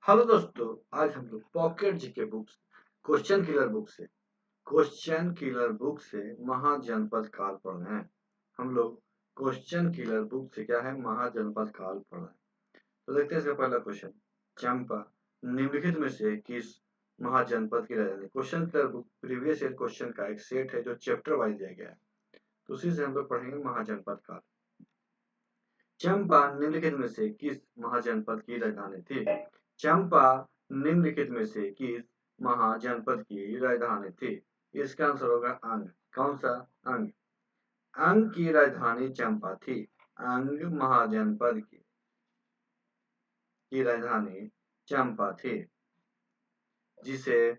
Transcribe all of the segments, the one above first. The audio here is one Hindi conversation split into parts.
हेलो दोस्तों, आज हम लोग pocket GK books question killer book से महाजनपद काल पढ़ रहे हैं। हम लोग क्वेश्चन किलर बुक से क्या है, महाजनपद काल पढ़ रहे हैं। तो देखते हैं इसका पहला क्वेश्चन। चंपा निम्नलिखित में से किस महाजनपद की राजधानी? Question killer book previous year question का एक सेट है जो चैप्टर वाइज दिया गया है, तो उसी से हम लोग पढ़ेंगे महाजनपद काल। चंपा निम्नलिखित में से किस महाजनपद की राजधानी थी? चंपा निम्नलिखित में से किस महाजनपद की राजधानी थी? इसका आंसर होगा अंग। कौन सा? अंग। अंग की राजधानी चंपा थी। अंग महाजनपद की राजधानी चंपा थी, जिसे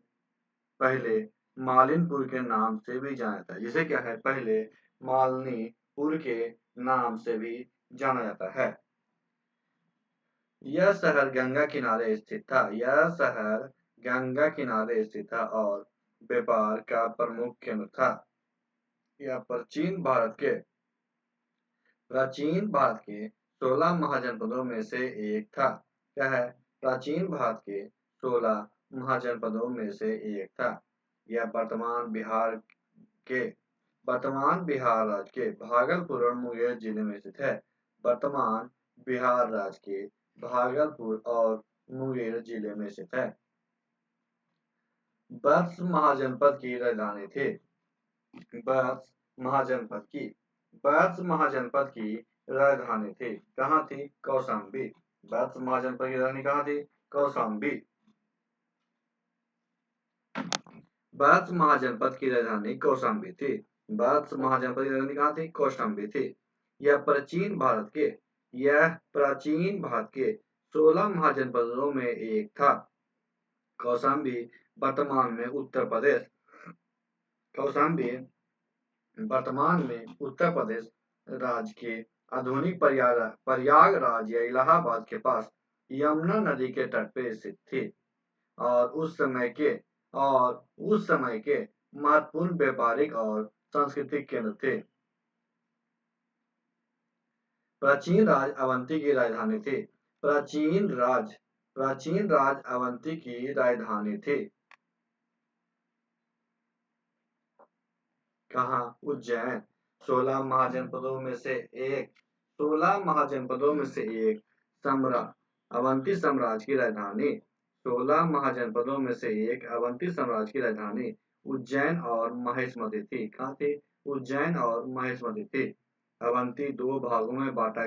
पहले मालिनपुर के नाम से भी जाना जाता है। जिसे क्या है, पहले मालिनीपुर के नाम से भी जाना जाता है। यह शहर गंगा किनारे स्थित था। यह शहर गंगा किनारे स्थित था और व्यापार का प्रमुख केंद्र था। यह प्राचीन भारत के 16 महाजनपदों में से एक था। क्या है? प्राचीन भारत के 16 महाजनपदों में से एक था। यह वर्तमान बिहार राज्य के भागलपुर और मुंगेर जिले में स्थित है। वर्तमान बिहार राज्य के भागलपुर और मुंगेर जिले में स्थित है। बत्स महाजनपद की राजधानी थी। बत्स महाजनपद की राजधानी थी। कहाँ थी? कौशाम्बी। बत्स महाजनपद की राजधानी कहाँ थी? कौशाम्बी। बत्स महाजनपद की राजधानी कौशाम्बी थी। बत्स महाजनपद की राजधानी कहाँ थी? कौशाम्बी थी। यह प्राचीन भारत के 16 महाजनपदों में एक था। कौशाम्बी वर्तमान में उत्तर प्रदेश राज्य के आधुनिक प्रयागराज या इलाहाबाद के पास यमुना नदी के तट पर स्थित थी और उस समय के महत्वपूर्ण व्यापारिक और सांस्कृतिक केंद्र थे। प्राचीन राज अवंती की राजधानी थी। प्राचीन राज अवंती की राजधानी थी। कहाँ? उज्जैन। 16 महाजनपदों में से एक अवंती साम्राज्य की राजधानी। 16 महाजनपदों में से एक अवंती साम्राज्य की राजधानी उज्जैन और महेशमती थी। कहाँ थी? उज्जैन और महेशमती थी। अवंती दो भागों में बांटा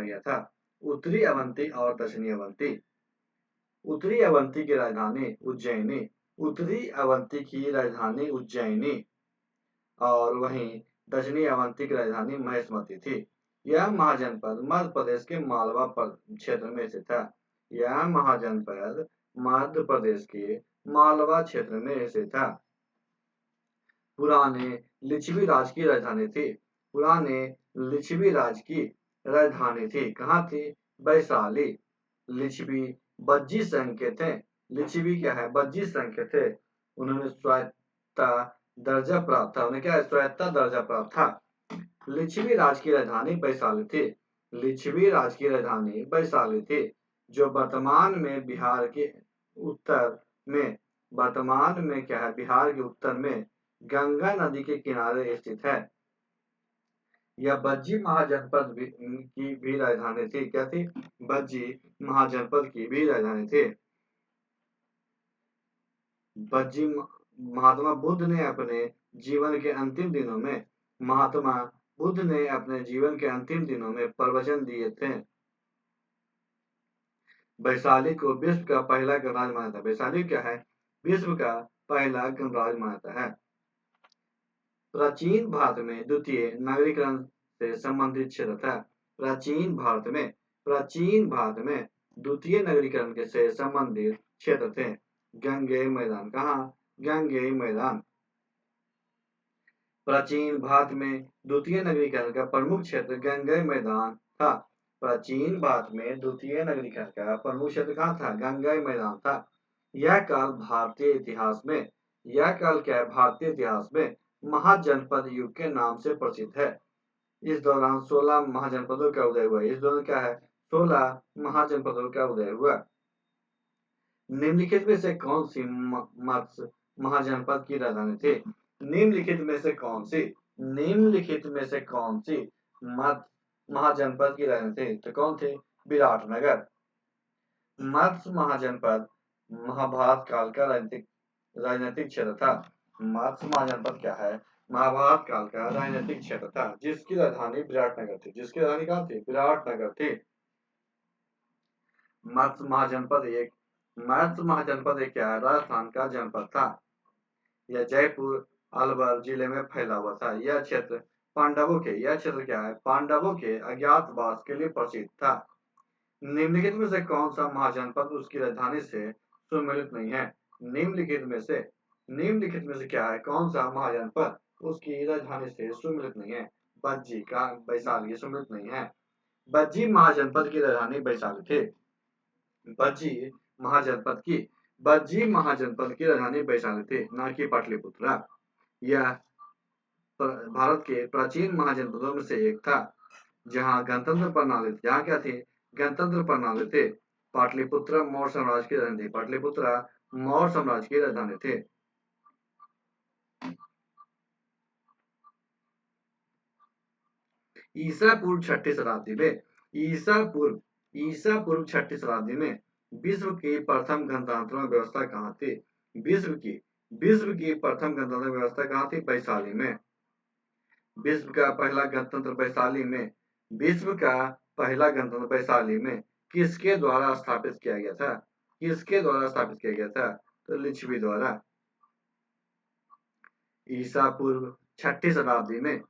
गया था। उत्तरी अवंती और दक्षिणी अवंती। उत्तरी अवंती की राजधानी उज्जैनी और वहीं दक्षिणी अवंती की राजधानी महेशमती थी। यह महाजनपद मध्य प्रदेश के मालवा क्षेत्र में स्थित था। पुराने लिच्छवी राज की राजधानी थी। कहाँ थी? वैशाली। लिच्छवी बज्जी संघ के थे। लिच्छवी क्या है? बज्जी संघ के थे। उन्होंने स्वायत्ता दर्जा प्राप्त था। लिच्छवी राज की राजधानी वैशाली थी, जो वर्तमान में बिहार के उत्तर में गंगा नदी के किनारे स्थित है। यह बज्जी महाजनपद की भी राजधानी थी। क्या थी? बज्जी महाजनपद की भी राजधानी थी। महात्मा बुद्ध ने अपने जीवन के अंतिम दिनों में प्रवचन दिए थे। वैशाली को विश्व का पहला गणराज्य माना था। वैशाली क्या है? विश्व का पहला गणराज्य मानता है। प्राचीन भारत में द्वितीय नगरीकरण से संबंधित क्षेत्र था। प्राचीन भारत में द्वितीय नगरीकरण से संबंधित क्षेत्र थे। गंगेय मैदान। कहाँ? गंगेय मैदान। प्राचीन भारत में द्वितीय नगरीकरण का प्रमुख क्षेत्र गंगेय मैदान था। प्राचीन भारत में द्वितीय नगरीकरण का प्रमुख क्षेत्र कहाँ था? गंगेय मैदान था। यह काल भारतीय इतिहास में महाजनपद युग के नाम से प्रसिद्ध है। इस दौरान 16 महाजनपदों का उदय हुआ। इस दौरान क्या है? 16 महाजनपदों का उदय हुआ। निम्नलिखित में से कौन सी मत्स्य महाजनपद की राजधानी थी? निम्नलिखित में से कौन सी निम्नलिखित में से कौन सी मत्स्य महाजनपद की राजधानी थी? तो कौन थे? विराटनगर। मत्स्य महाजनपद महाभारत काल का राजनीतिक क्षेत्र था। मत्स्य महाजनपद क्या है? महाभारत काल का राजनीतिक क्षेत्र था, जिसकी राजधानी विराटनगर थी। जिसकी राजधानी कहाँ थी? विराटनगर थी। मत्स्य महाजनपद एक क्या है? राजस्थान का जनपद था। यह जयपुर अलवर जिले में फैला हुआ था। यह क्षेत्र क्या है? पांडवों के अज्ञातवास के लिए प्रसिद्ध था। निम्नलिखित में से कौन सा महाजनपद उसकी राजधानी से सुमेलित नहीं है? निम्नलिखित में से क्या है? कौन सा महाजनपद उसकी राजधानी से सुमेलित नहीं है? बज्जी का वैशाली सुमेलित नहीं है। बज्जी महाजनपद की राजधानी वैशाली थी। बज्जी महाजनपद की राजधानी वैशाली थी, न कि पाटलिपुत्र। यह भारत के प्राचीन महाजनपदों में से एक था, जहाँ गणतंत्र प्रणाली थे। पाटलिपुत्र मौर्य साम्राज्य की राजधानी थी। पाटलिपुत्र मौर्य साम्राज्य की राजधानी थे। ईसा पूर्व छठी शताब्दी में विश्व की प्रथम गणतंत्र व्यवस्था कहाँ थी? विश्व की प्रथम गणतंत्र व्यवस्था कहाँ थी? वैशाली में। विश्व का पहला गणतंत्र वैशाली में किसके द्वारा स्थापित किया गया था? तो लिच्छवी द्वारा। ईसा पूर्व छठी शताब्दी में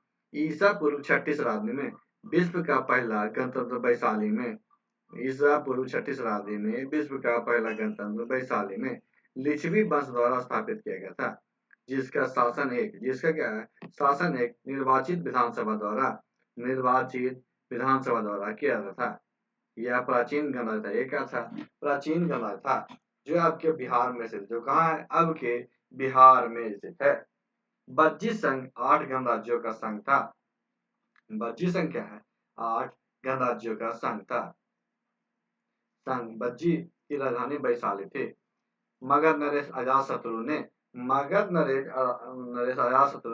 विश्व का पहला गणतंत्र वैशाली में लिच्छवी वंश द्वारा स्थापित किया गया था, जिसका शासन एक निर्वाचित विधानसभा द्वारा किया जाता था। यह प्राचीन गणराज्य था। ये क्या था? प्राचीन गणराज्य था, जो आपके बिहार में स्थित, जो कहाँ है? अब के बिहार में स्थित है। बज्जी संघ 8 गणराज्यों का संघ था। बज्जी संघ क्या है? 8 गणराज्यों का संघ था। बज्जी की राजधानी वैशाली थी। मगध नरेश अजातशत्रु ने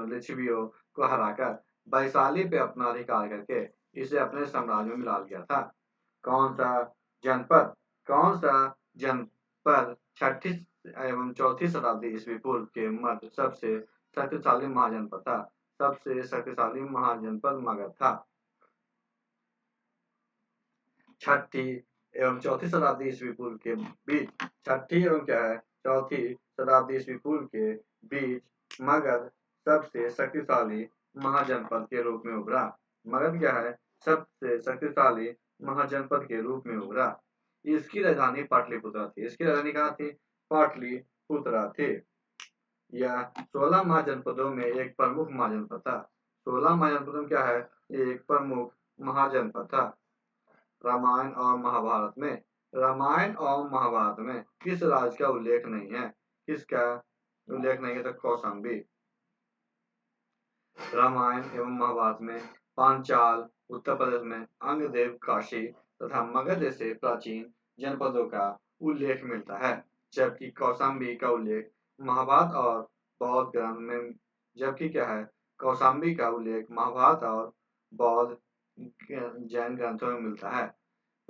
लिच्छवियों को हराकर वैशाली पे अपना अधिकार करके इसे अपने साम्राज्य में मिला लिया था। कौन सा जनपद छठी एवं चौथी शताब्दी ईस्वी पूर्व के मध्य सबसे शक्तिशाली महाजनपद मगध था। छठी एवं चौथी शताब्दी ईस्वी पूर्व के बीच मगध सबसे शक्तिशाली महाजनपद के रूप में उभरा। मगध क्या है? सबसे शक्तिशाली महाजनपद के रूप में उभरा। इसकी राजधानी पाटलिपुत्र थी। इसकी राजधानी कहाँ थी? पाटलिपुत्र थी। यह 16 महाजनपदों में एक प्रमुख महाजनपद था। 16 महाजनपदों में क्या है? एक प्रमुख महाजनपद था। रामायण और महाभारत में किस राज्य का उल्लेख नहीं है? किसका उल्लेख नहीं है? तो कौशाम्बी। रामायण एवं महाभारत में पांचाल, उत्तर प्रदेश में अंगदेव, काशी तथा मगध जैसे प्राचीन जनपदों का उल्लेख मिलता है, जबकि कौशाम्बी का उल्लेख महाभारत और बौद्ध ग्रंथ में कौशाम्बी का उल्लेख महाभारत और बौद्ध जैन ग्रंथों में मिलता है।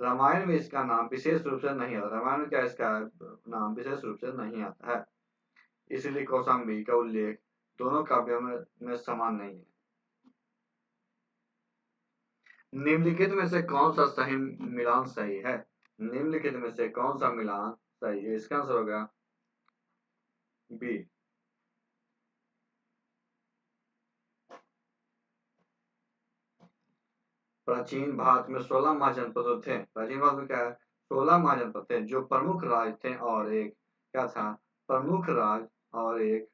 रामायण में इसका नाम विशेष रूप से नहीं आता है। इसलिए कौशाम्बी का उल्लेख दोनों काव्यों में समान नहीं है। निम्नलिखित में से कौन सा सही मिलान सही है? निम्नलिखित में से कौन सा मिलान सही है? इसका आंसर होगा बी। प्राचीन भारत में 16 महाजनपद थे। प्राचीन भारत में क्या है? 16 महाजनपद थे, जो प्रमुख राज थे, और एक क्या था? प्रमुख राज और एक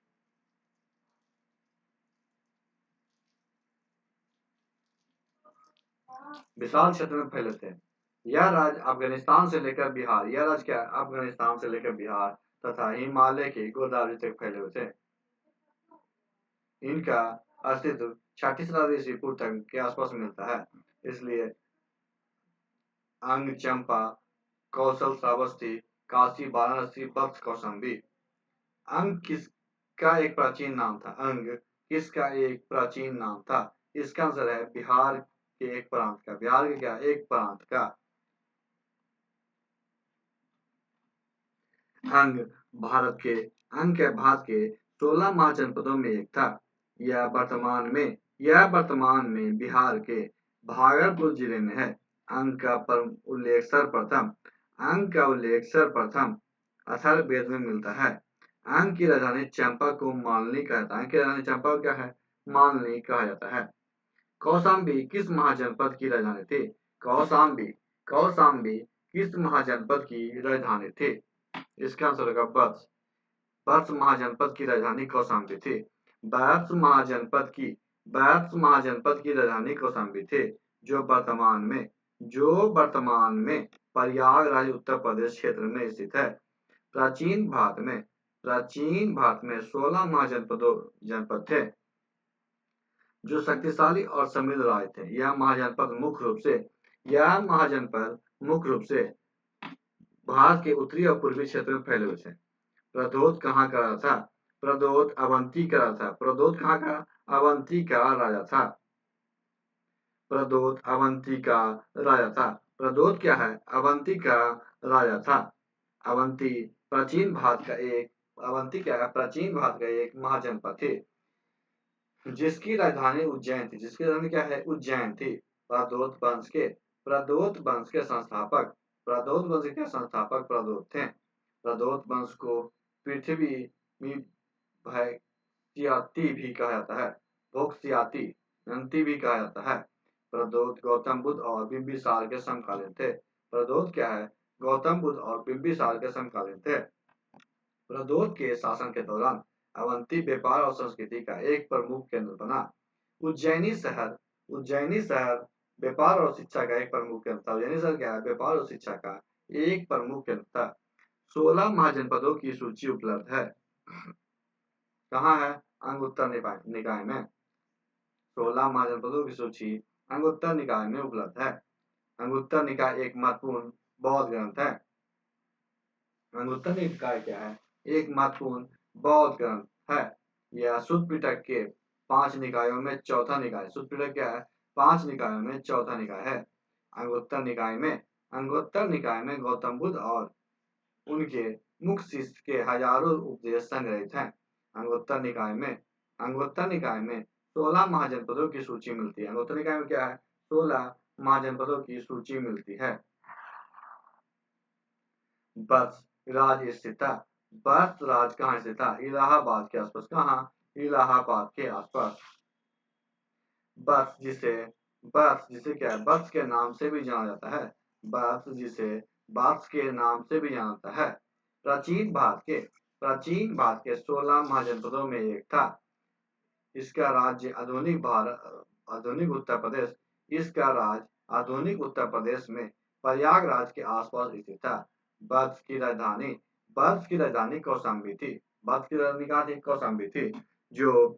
विशाल क्षेत्र में फैले थे। यह राज्य अफगानिस्तान से लेकर बिहार तथा हिमालय के गोदावरी तक फैले हुए थे। इनका अस्तित्व छठी शताब्दी ईस्वी पूर्व तक के आसपास मिलता है। इसलिए अंग चंपा, कौशल श्रावस्ती, काशी वाराणसी, बक्स कौशाम्बी। अंग किसका एक प्राचीन नाम था? अंग किसका एक प्राचीन नाम था? इसका आंसर है बिहार के एक प्रांत का। बिहार के क्या? एक प्रांत का। अंग भारत के 16 महाजनपदों में एक था। यह वर्तमान में बिहार के भागलपुर जिले में है। अंग का उल्लेख सर्वप्रथम अथर्ववेद में मिलता है। अंग की राजधानी चंपा को मालनी कहता है। अंग की राजधानी चंपा को क्या है? मालनी कहा जाता है। कौशाम्बी किस महाजनपद की राजधानी थी? कौशाम्बी किस महाजनपद की राजधानी थी? इसका आंसर होगा बत्स। बत्स महाजनपद की राजधानी कौशाम्बी थी। बत्स महाजनपद की राजधानी कौशाम्बी थी, जो वर्तमान में प्रयागराज उत्तर प्रदेश क्षेत्र में स्थित है। प्राचीन भारत में 16 जनपद थे, जो शक्तिशाली और समृद्ध राज थे। यह महाजनपद मुख्य रूप से भारत के उत्तरी और पूर्वी क्षेत्र में फैले हुए थे। प्रदोत कहाँ का राजा था? प्रदोत अवंती का राजा था। प्रदोत कहाँ का? अवंती का राजा था। प्रदोत अवंती का राजा था। प्रदोत क्या है? अवंती का राजा था। अवंती प्राचीन भारत का एक महाजनपद थी, जिसकी राजधानी उज्जैन थी। जिसकी राजधानी क्या है? उज्जैन थी। प्रदोत वंश के संस्थापक प्रदोत थे। प्रदोत वंश को पृथ्वी भक्ष्याति भी कहा जाता है। भोक्ष्याति भी कहा जाता है। प्रदोत गौतम बुद्ध और बिंबिसार के समकालीन थे। प्रदोत क्या है? गौतम बुद्ध और बिंबिसार के समकालीन थे। प्रदोत के शासन के दौरान अवंती व्यापार और संस्कृति का एक प्रमुख केंद्र बना। उज्जैनी शहर व्यापार और शिक्षा का एक प्रमुख केंद्र था। उज्जैनी शहर क्या है? व्यापार और शिक्षा का एक प्रमुख केंद्र था। 16 महाजनपदों की सूची उपलब्ध है। कहाँ है? अंगुत्तर निकाय में। 16 महाजनपदों की सूची अंगुत्तर निकाय में उपलब्ध है। अंगुत्तर निकाय एक महत्वपूर्ण बौद्ध ग्रंथ है। अंगुत्तर निकाय क्या है? एक महत्वपूर्ण बौद्ध ग्रंथ है। यह शुद्ध पिटक के 5 निकायों में चौथा निकाय। शुद्ध पिटक क्या है? 5 निकायों में चौथा निकाय है। अंगुत्तर निकाय में गौतम बुद्ध और उनके मुख्य शिष्य के हजारों उपदेश संग्रहित हैं। अंगुत्तर निकाय में 16 महाजनपदों की सूची मिलती है। अंगुत्तर निकाय में क्या है? 16 महाजनपदों की सूची मिलती है। बत्स राज स्थित था। बत्स राज कहाँ स्थित था? इलाहाबाद के आसपास। कहाँ? इलाहाबाद के आसपास। बत्स जिसे क्या है? बत्स के नाम से भी जाना जाता है। बत्स जिसे बत्स के नाम से भी जाना जाता है। प्राचीन भारत के 16 महाजनपदों में एक था। इसका राज्य आधुनिक उत्तर प्रदेश में प्रयागराज के आसपास स्थित था। बत्स की राजधानी कौशाम्बी थी। बत्स की राजधानी कहाँ थी? कौशाम्बी थी, जो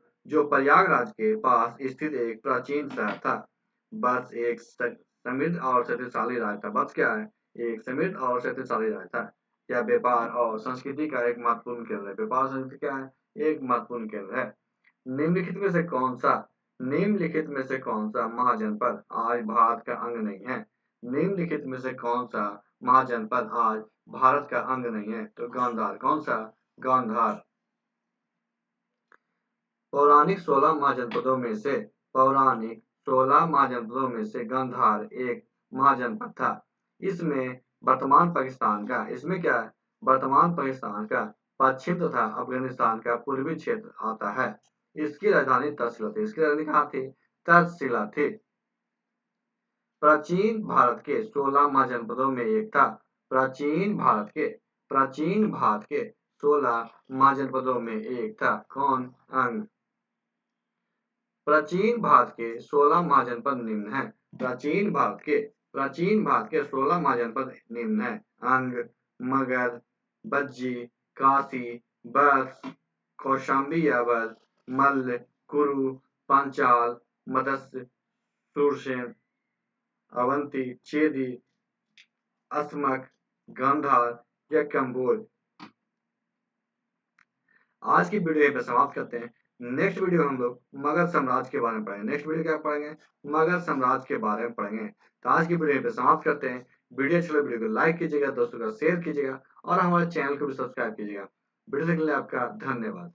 प्रयागराज के पास स्थित एक प्राचीन शहर था। बत्स एक समृद्ध और शक्तिशाली राज्य था। बत्स क्या है? एक समृद्ध और शक्तिशाली राज्य था। यह व्यापार और संस्कृति का एक महत्वपूर्ण केंद्र है। व्यापार और संस्कृति क्या है? एक महत्वपूर्ण केंद्र है। निम्नलिखित में से कौन सा महाजनपद आज भारत का अंग नहीं है? निम्नलिखित में से कौन सा महाजनपद आज भारत का अंग नहीं है? तो गांधार। कौन सा? गांधार। पौराणिक 16 महाजनपदों में से गांधार एक महाजनपद था। इसमें क्या है? वर्तमान पाकिस्तान का पश्चिम तथा अफगानिस्तान का पूर्वी क्षेत्र आता है। इसकी राजधानी तक्षशिला थी। इसकी राजधानी कहाँ थी? तक्षशिला थी। प्राचीन भारत के 16 महाजनपदों में एक था। प्राचीन भारत के 16 महाजनपदों में एक था। कौन? अंग। प्राचीन भारत के 16 महाजनपद निम्न हैं। प्राचीन भारत के 16 महाजनपद निम्न हैं। अंग, मगध, बज्जी, काशी, बत्स, कौशाम्बी यावत, मल्ल, कुरु, पांचाल, मत्स्य, सुरसेन, अवंती, चेदी, अस्मक, गांधार या कंबोज। आज की वीडियो यहीं पे समाप्त करते हैं। नेक्स्ट वीडियो हम लोग मगध साम्राज्य के बारे में पढ़ेंगे। नेक्स्ट वीडियो क्या पढ़ेंगे? मगध साम्राज्य के बारे में पढ़ेंगे। तो आज की वीडियो यहीं पे समाप्त करते हैं। वीडियो अच्छा लगे वीडियो को लाइक कीजिएगा, दोस्तों का शेयर कीजिएगा और हमारे चैनल को भी सब्सक्राइब कीजिएगा। वीडियो देखने के लिए आपका धन्यवाद।